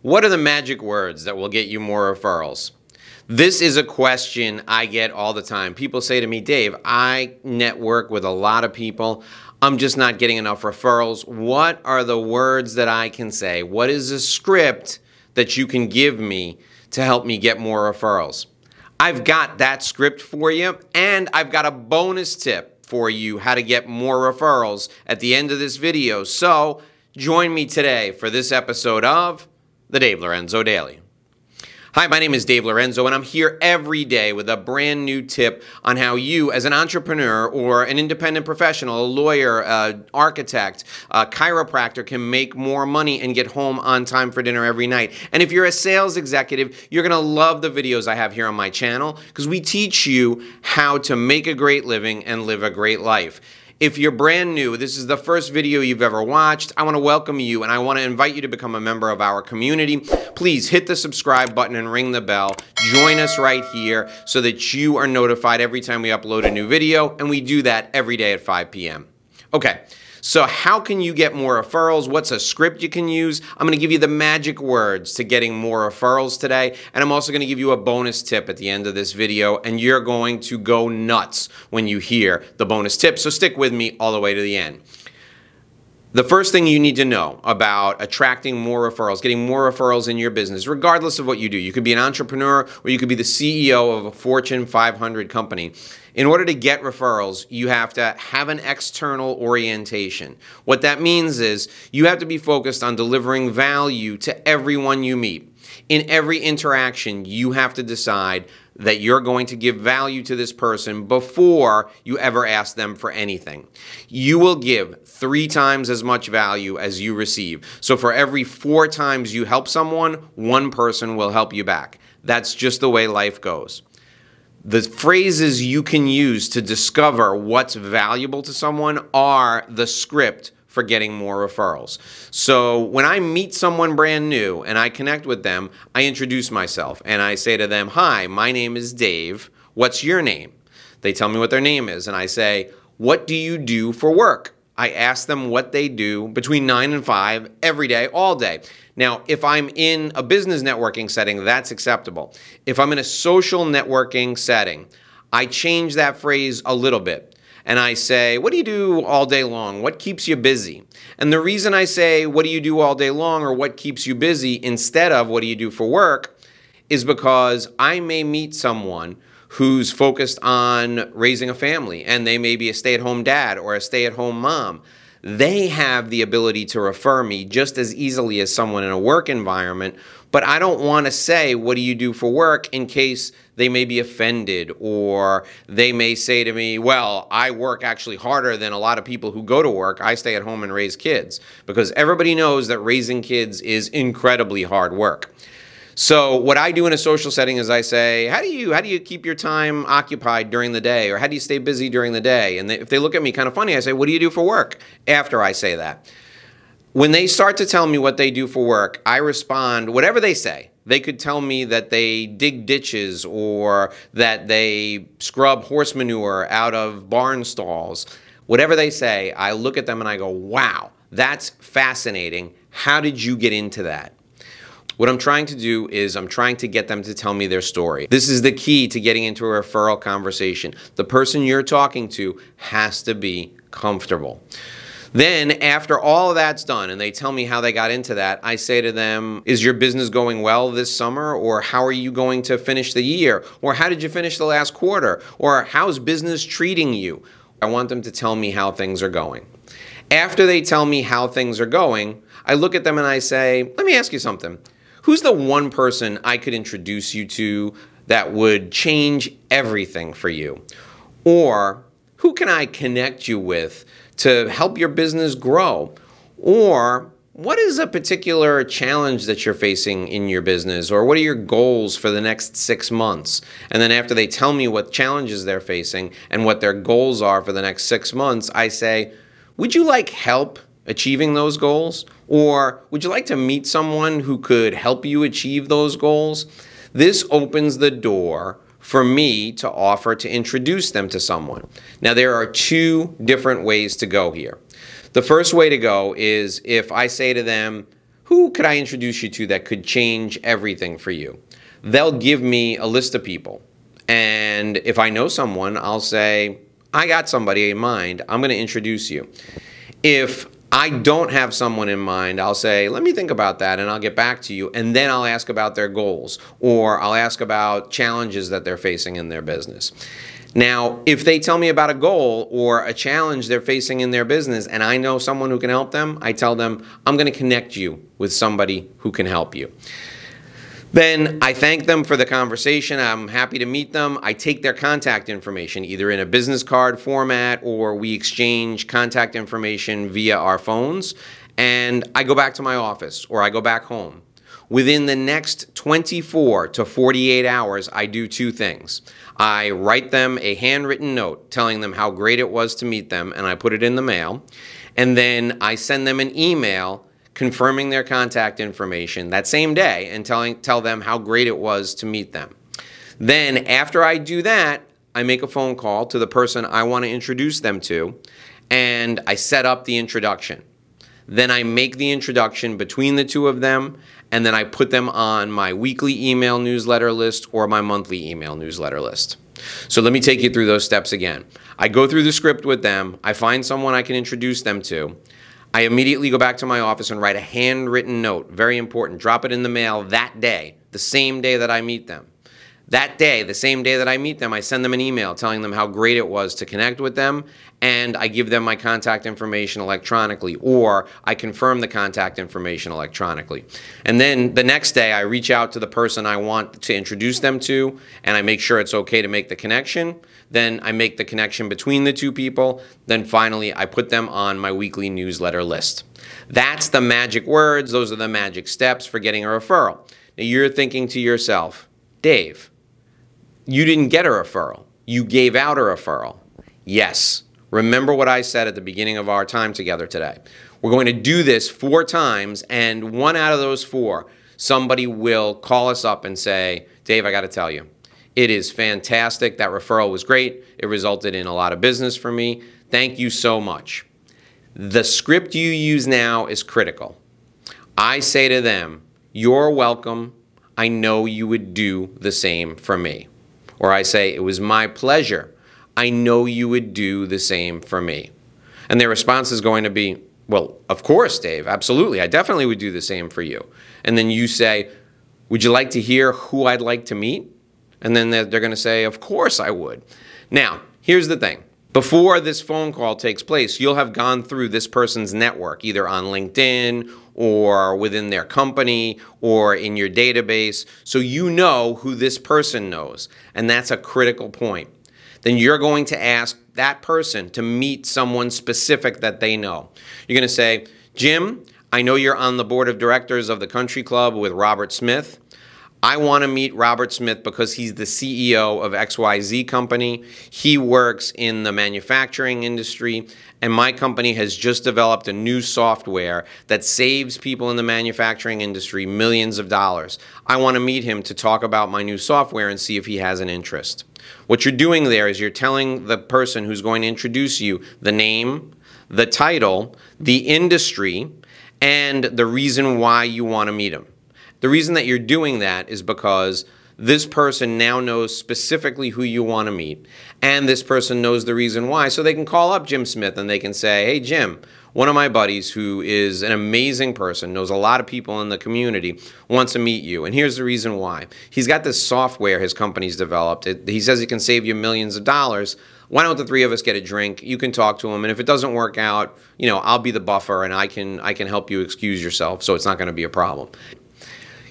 What are the magic words that will get you more referrals? This is a question I get all the time. People say to me, Dave, I network with a lot of people. I'm just not getting enough referrals. What are the words that I can say? What is a script that you can give me to help me get more referrals? I've got that script for you, and I've got a bonus tip for you how to get more referrals at the end of this video. So join me today for this episode of The Dave Lorenzo Daily. Hi, my name is Dave Lorenzo, and I'm here every day with a brand new tip on how you, as an entrepreneur or an independent professional, a lawyer, an architect, a chiropractor, can make more money and get home on time for dinner every night. And if you're a sales executive, you're going to love the videos I have here on my channel because we teach you how to make a great living and live a great life. If you're brand new, this is the first video you've ever watched, I want to welcome you and I want to invite you to become a member of our community. Please hit the subscribe button and ring the bell. Join us right here so that you are notified every time we upload a new video, and we do that every day at 5 p.m. Okay, so how can you get more referrals? What's a script you can use? I'm going to give you the magic words to getting more referrals today, and I'm also going to give you a bonus tip at the end of this video, and you're going to go nuts when you hear the bonus tip, so stick with me all the way to the end. The first thing you need to know about attracting more referrals, getting more referrals in your business, regardless of what you do. You could be an entrepreneur or you could be the CEO of a Fortune 500 company. In order to get referrals, you have to have an external orientation. What that means is you have to be focused on delivering value to everyone you meet. In every interaction, you have to decide that you're going to give value to this person before you ever ask them for anything. You will give 3 times as much value as you receive. So for every 4 times you help someone, 1 person will help you back. That's just the way life goes. The phrases you can use to discover what's valuable to someone are the script for getting more referrals. So when I meet someone brand new and I connect with them, I introduce myself and I say to them, hi, my name is Dave. What's your name? They tell me what their name is and I say, what do you do for work? I ask them what they do between 9 and 5 every day, all day. Now, if I'm in a business networking setting, that's acceptable. If I'm in a social networking setting, I change that phrase a little bit. And I say, what do you do all day long? What keeps you busy? And the reason I say, what do you do all day long, or what keeps you busy, instead of what do you do for work, is because I may meet someone who's focused on raising a family, and they may be a stay-at-home dad or a stay-at-home mom. They have the ability to refer me just as easily as someone in a work environment, but I don't want to say, what do you do for work, in case they may be offended, or they may say to me, well, I work actually harder than a lot of people who go to work. I stay at home and raise kids, because everybody knows that raising kids is incredibly hard work. So what I do in a social setting is I say, how do you keep your time occupied during the day, or how do you stay busy during the day? And if they look at me kind of funny, I say, what do you do for work? After I say that. When they start to tell me what they do for work, I respond whatever they say. They could tell me that they dig ditches or that they scrub horse manure out of barn stalls. Whatever they say, I look at them and I go, wow, that's fascinating. How did you get into that? What I'm trying to do is I'm trying to get them to tell me their story. This is the key to getting into a referral conversation. The person you're talking to has to be comfortable. Then, after all of that's done and they tell me how they got into that, I say to them, is your business going well this summer? Or how are you going to finish the year? Or how did you finish the last quarter? Or how's business treating you? I want them to tell me how things are going. After they tell me how things are going, I look at them and I say, let me ask you something. Who's the one person I could introduce you to that would change everything for you? Or who can I connect you with to help your business grow? Or what is a particular challenge that you're facing in your business? Or what are your goals for the next 6 months? And then after they tell me what challenges they're facing and what their goals are for the next 6 months, I say, would you like help achieving those goals? Or would you like to meet someone who could help you achieve those goals? This opens the door for me to offer to introduce them to someone. Now, there are 2 different ways to go here. The first way to go is if I say to them, who could I introduce you to that could change everything for you? They'll give me a list of people. And if I know someone, I'll say, I got somebody in mind. I'm going to introduce you. If I don't have someone in mind, I'll say, let me think about that and I'll get back to you. And then I'll ask about their goals, or I'll ask about challenges that they're facing in their business. Now, if they tell me about a goal or a challenge they're facing in their business and I know someone who can help them, I tell them, I'm going to connect you with somebody who can help you. Then I thank them for the conversation. I'm happy to meet them. I take their contact information, either in a business card format or we exchange contact information via our phones, and I go back to my office or I go back home. Within the next 24 to 48 hours, I do two things. I write them a handwritten note telling them how great it was to meet them, and I put it in the mail. And then I send them an email confirming their contact information that same day and tell them how great it was to meet them. Then after I do that, I make a phone call to the person I want to introduce them to, and I set up the introduction. Then I make the introduction between the two of them, and then I put them on my weekly email newsletter list or my monthly email newsletter list. So let me take you through those steps again. I go through the script with them. I find someone I can introduce them to. I immediately go back to my office and write a handwritten note, very important. Drop it in the mail that day, the same day that I meet them. That day, the same day that I meet them, I send them an email telling them how great it was to connect with them, and I give them my contact information electronically, or I confirm the contact information electronically. And then the next day, I reach out to the person I want to introduce them to, and I make sure it's okay to make the connection. Then I make the connection between the two people. Then finally, I put them on my weekly newsletter list. That's the magic words. Those are the magic steps for getting a referral. Now, you're thinking to yourself, Dave, you didn't get a referral. You gave out a referral. Yes. Remember what I said at the beginning of our time together today. We're going to do this 4 times, and 1 out of those 4, somebody will call us up and say, Dave, I got to tell you, it is fantastic. That referral was great. It resulted in a lot of business for me. Thank you so much. The script you use now is critical. I say to them, you're welcome. I know you would do the same for me. Or I say, it was my pleasure. I know you would do the same for me. And their response is going to be, well, of course, Dave, absolutely. I definitely would do the same for you. And then you say, would you like to hear who I'd like to meet? And then they're going to say, of course I would. Now, here's the thing. Before this phone call takes place, you'll have gone through this person's network, either on LinkedIn or within their company or in your database, so you know who this person knows, and that's a critical point. Then you're going to ask that person to meet someone specific that they know. You're going to say, Jim, I know you're on the board of directors of the country club with Robert Smith. I want to meet Robert Smith because he's the CEO of XYZ company. He works in the manufacturing industry, and my company has just developed a new software that saves people in the manufacturing industry millions of dollars. I want to meet him to talk about my new software and see if he has an interest. What you're doing there is you're telling the person who's going to introduce you the name, the title, the industry, and the reason why you want to meet him. The reason that you're doing that is because this person now knows specifically who you want to meet, and this person knows the reason why, so they can call up Jim Smith and they can say, hey, Jim, one of my buddies who is an amazing person, knows a lot of people in the community, wants to meet you, and here's the reason why. He's got this software his company's developed. He says it can save you millions of dollars. Why don't the 3 of us get a drink? You can talk to him, and if it doesn't work out, you know, I'll be the buffer, and I can help you excuse yourself, so it's not going to be a problem.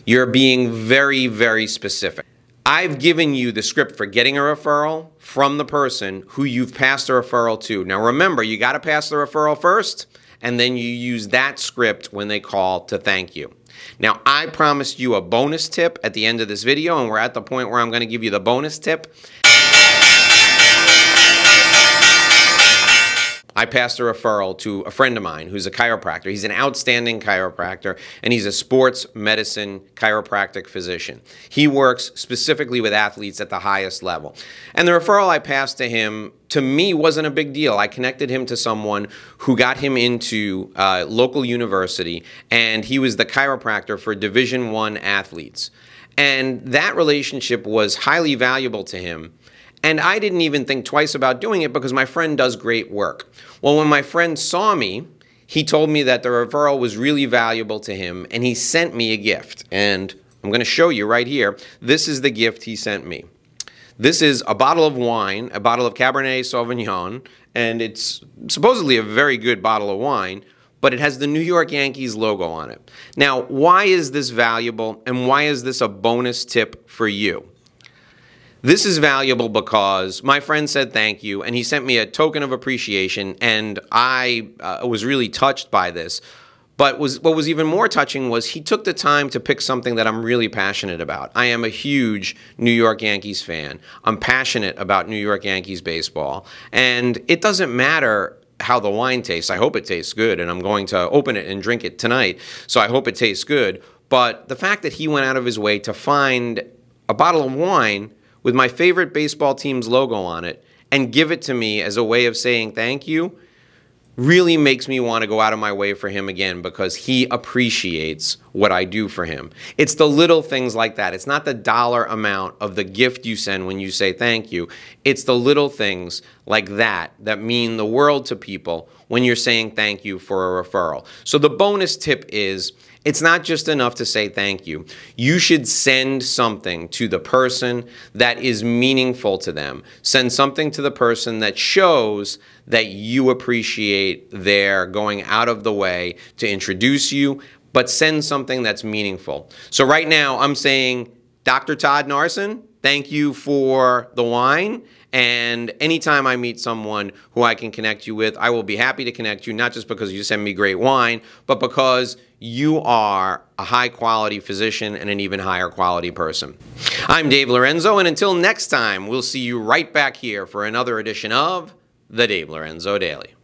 You're being very, very specific. I've given you the script for getting a referral from the person who you've passed a referral to. Now remember, you got to pass the referral first, and then you use that script when they call to thank you. Now, I promised you a bonus tip at the end of this video, and we're at the point where I'm going to give you the bonus tip. I passed a referral to a friend of mine who's a chiropractor. He's an outstanding chiropractor, and he's a sports medicine chiropractic physician. He works specifically with athletes at the highest level. And the referral I passed to him, to me, wasn't a big deal. I connected him to someone who got him into local university, and he was the chiropractor for Division I athletes. And that relationship was highly valuable to him. And I didn't even think twice about doing it because my friend does great work. Well, when my friend saw me, he told me that the referral was really valuable to him, and he sent me a gift. And I'm going to show you right here. This is the gift he sent me. This is a bottle of wine, a bottle of Cabernet Sauvignon, and it's supposedly a very good bottle of wine, but it has the New York Yankees logo on it. Now, why is this valuable, and why is this a bonus tip for you? This is valuable because my friend said thank you, and he sent me a token of appreciation, and I was really touched by this. But what was even more touching was he took the time to pick something that I'm really passionate about. I am a huge New York Yankees fan. I'm passionate about New York Yankees baseball, and it doesn't matter how the wine tastes. I hope it tastes good, and I'm going to open it and drink it tonight, so I hope it tastes good. But the fact that he went out of his way to find a bottle of wine with my favorite baseball team's logo on it and give it to me as a way of saying thank you really makes me want to go out of my way for him again because he appreciates what I do for him. It's the little things like that. It's not the dollar amount of the gift you send when you say thank you. It's the little things like that that mean the world to people when you're saying thank you for a referral. So the bonus tip is, it's not just enough to say thank you. You should send something to the person that is meaningful to them. Send something to the person that shows that you appreciate their going out of the way to introduce you, but send something that's meaningful. So right now I'm saying, Dr. Todd Narson, thank you for the wine. And anytime I meet someone who I can connect you with, I will be happy to connect you, not just because you send me great wine, but because you are a high-quality physician and an even higher quality person. I'm Dave Lorenzo, and until next time, we'll see you right back here for another edition of The Dave Lorenzo Daily.